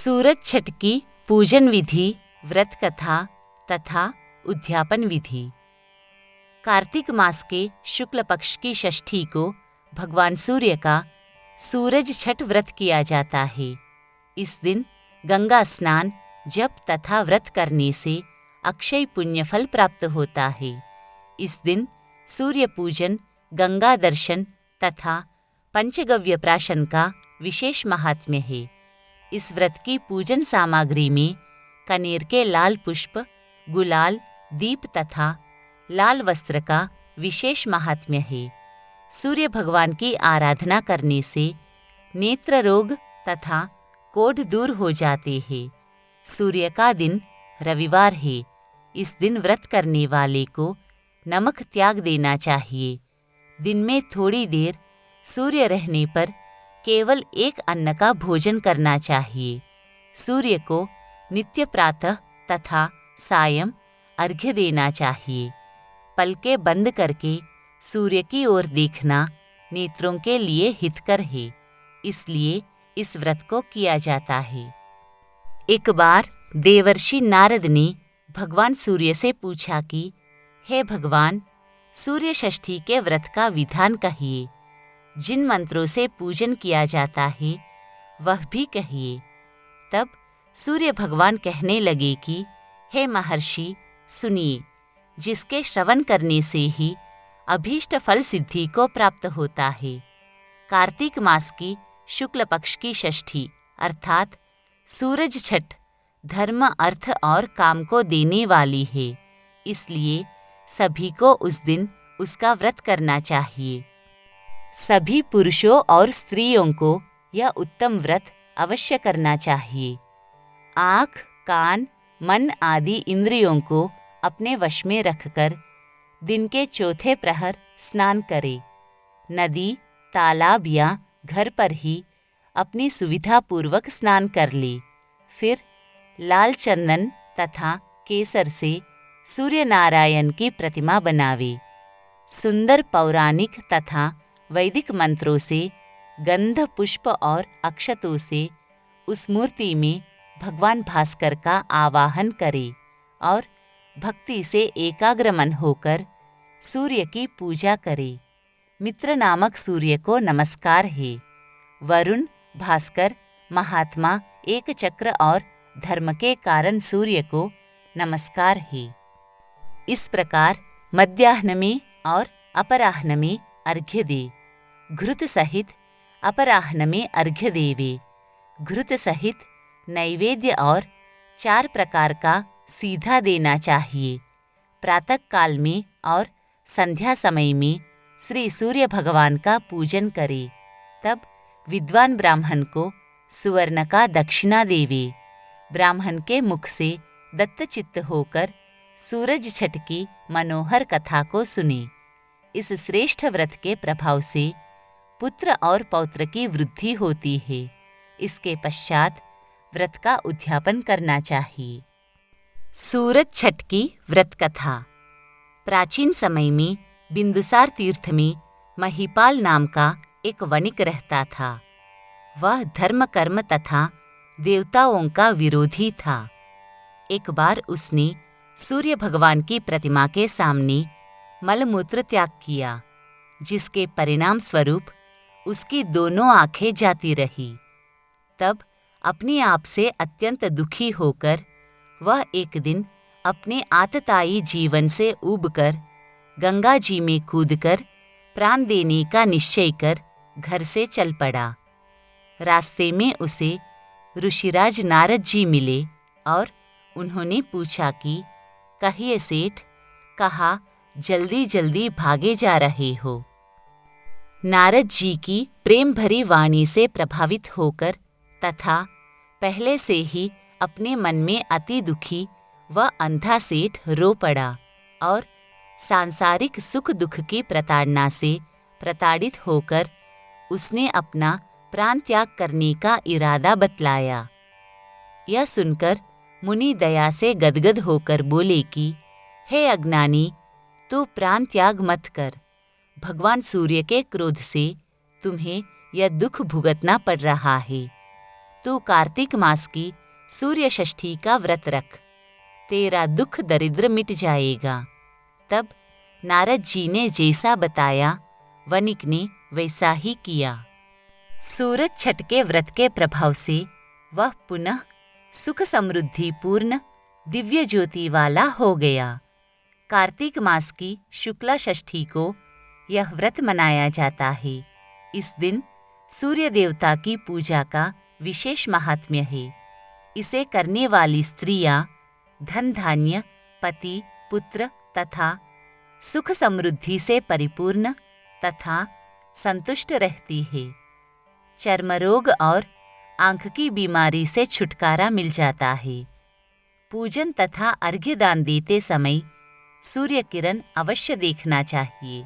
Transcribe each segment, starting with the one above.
सूरज छठ की पूजन विधि, व्रत कथा तथा उद्यापन विधि। कार्तिक मास के शुक्ल पक्ष की षष्ठी को भगवान सूर्य का सूरज छठ व्रत किया जाता है। इस दिन गंगा स्नान, जप तथा व्रत करने से अक्षय पुण्य फल प्राप्त होता है। इस दिन सूर्य पूजन, गंगा दर्शन तथा पंचगव्य प्राशन का विशेष महात्म्य है। इस व्रत की पूजन सामग्री में कनेर के लाल पुष्प, गुलाल, दीप तथा लाल वस्त्र का विशेष महात्म्य है। सूर्य भगवान की आराधना करने से नेत्र रोग तथा कोढ़ दूर हो जाते हैं। सूर्य का दिन रविवार है। इस दिन व्रत करने वाले को नमक त्याग देना चाहिए। दिन में थोड़ी देर सूर्य रहने पर केवल एक अन्न का भोजन करना चाहिए। सूर्य को नित्य प्रातः तथा सायं अर्घ्य देना चाहिए। पलकें बंद करके सूर्य की ओर देखना नेत्रों के लिए हितकर है, इसलिए इस व्रत को किया जाता है। एक बार देवर्षि नारद ने भगवान सूर्य से पूछा कि हे भगवान, सूर्य षष्ठी के व्रत का विधान कहिए। जिन मंत्रों से पूजन किया जाता है वह भी कहिए। तब सूर्य भगवान कहने लगे कि हे महर्षि, सुनिए, जिसके श्रवण करने से ही अभीष्ट फल सिद्धि को प्राप्त होता है। कार्तिक मास की शुक्ल पक्ष की षष्ठी अर्थात सूरज छठ धर्म, अर्थ और काम को देने वाली है, इसलिए सभी को उस दिन उसका व्रत करना चाहिए। सभी पुरुषों और स्त्रियों को यह उत्तम व्रत अवश्य करना चाहिए। आँख, कान, मन आदि इंद्रियों को अपने वश में रखकर दिन के चौथे प्रहर स्नान करें। नदी, तालाब या घर पर ही अपनी सुविधा पूर्वक स्नान कर ले। फिर लाल चंदन तथा केसर से सूर्य नारायण की प्रतिमा बनावे। सुंदर पौराणिक तथा वैदिक मंत्रों से, गंध, पुष्प और अक्षतों से उस मूर्ति में भगवान भास्कर का आवाहन करें और भक्ति से एकाग्र मन होकर सूर्य की पूजा करें। मित्र नामक सूर्य को नमस्कार है। वरुण, भास्कर, महात्मा, एक चक्र और धर्म के कारण सूर्य को नमस्कार है। इस प्रकार मध्याह्न में और अपराह्न में अर्घ्य दे। घृत सहित अपराह्न में अर्घ्य देवे। घृत सहित नैवेद्य और 4 प्रकार का सीधा देना चाहिए। प्रातः काल में और संध्या समय में श्री सूर्य भगवान का पूजन करे। तब विद्वान ब्राह्मण को सुवर्ण का दक्षिणा देवे। ब्राह्मण के मुख से दत्तचित्त होकर सूरज छठ की मनोहर कथा को सुने। इस श्रेष्ठ व्रत के प्रभाव से पुत्र और पौत्र की वृद्धि होती है। इसके पश्चात व्रत का उद्यापन करना चाहिए। सूरज छठ की व्रत कथा। प्राचीन समय में बिंदुसार तीर्थ में महिपाल नाम का एक वणिक रहता था। वह धर्म, कर्म तथा देवताओं का विरोधी था। एक बार उसने सूर्य भगवान की प्रतिमा के सामने मलमूत्र त्याग किया, जिसके परिणाम स्वरूप उसकी दोनों आंखें जाती रही। तब अपने आप से अत्यंत दुखी होकर वह एक दिन अपने आतताई जीवन से ऊबकर गंगा जी में कूदकर प्राण देने का निश्चय कर घर से चल पड़ा। रास्ते में उसे ऋषिराज नारद जी मिले और उन्होंने पूछा कि कहिए सेठ, कहा जल्दी जल्दी भागे जा रहे हो। नारद जी की प्रेम भरी वाणी से प्रभावित होकर तथा पहले से ही अपने मन में अति दुखी व अंधा सेठ रो पड़ा और सांसारिक सुख दुख की प्रताड़ना से प्रताड़ित होकर उसने अपना प्राण त्याग करने का इरादा बतलाया। यह सुनकर मुनि दया से गदगद होकर बोले कि हे अज्ञानी, तू प्राण त्याग मत कर। भगवान सूर्य के क्रोध से तुम्हें यह दुख भुगतना पड़ रहा है। तू कार्तिक मास की सूर्य षष्ठी का व्रत रख, तेरा दुख दरिद्र मिट जाएगा। तब नारद जी ने जैसा बताया वणिक ने वैसा ही किया। सूरज छठ के व्रत के प्रभाव से वह पुनः सुख समृद्धि पूर्ण दिव्य ज्योति वाला हो गया। कार्तिक मास की शुक्ला षष्ठी को यह व्रत मनाया जाता है। इस दिन सूर्य देवता की पूजा का विशेष महात्म्य है। इसे करने वाली स्त्रियां धन धान्य, पति, पुत्र तथा सुख समृद्धि से परिपूर्ण तथा संतुष्ट रहती है। चर्म रोग और आंख की बीमारी से छुटकारा मिल जाता है। पूजन तथा अर्घ्य दान देते समय सूर्य किरण अवश्य देखना चाहिए।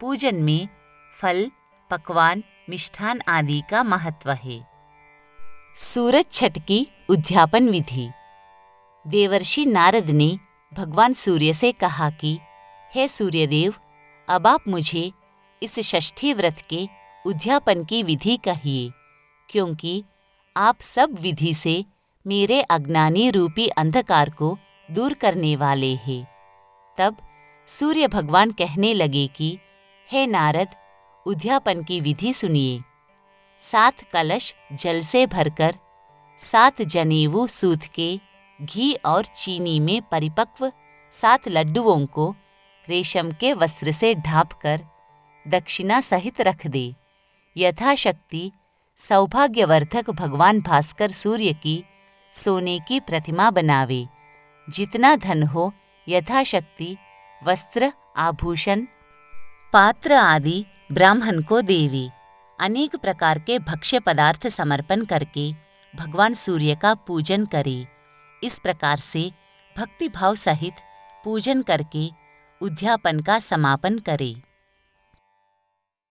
पूजन में फल, पकवान, मिष्ठान आदि का महत्व है। सूरज छठ की उद्यापन विधि। देवर्षि नारद ने भगवान सूर्य से कहा कि हे सूर्यदेव, अब आप मुझे इस षष्ठी व्रत के उद्यापन की विधि कहिए, क्योंकि आप सब विधि से मेरे अज्ञानी रूपी अंधकार को दूर करने वाले हैं। तब सूर्य भगवान कहने लगे कि हे नारद, उद्यापन की विधि सुनिए। 7 कलश जल से भरकर 7 जनेऊ सूत के घी और चीनी में परिपक्व 7 लड्डुओं को रेशम के वस्त्र से ढांपकर दक्षिणा सहित रख दे। यथाशक्ति सौभाग्यवर्धक भगवान भास्कर सूर्य की सोने की प्रतिमा बनावे। जितना धन हो यथाशक्ति वस्त्र, आभूषण, पात्र आदि ब्राह्मण को देवे। अनेक प्रकार के भक्ष्य पदार्थ समर्पण करके भगवान सूर्य का पूजन करे। इस प्रकार से भक्तिभाव सहित पूजन करके उद्यापन का समापन करे।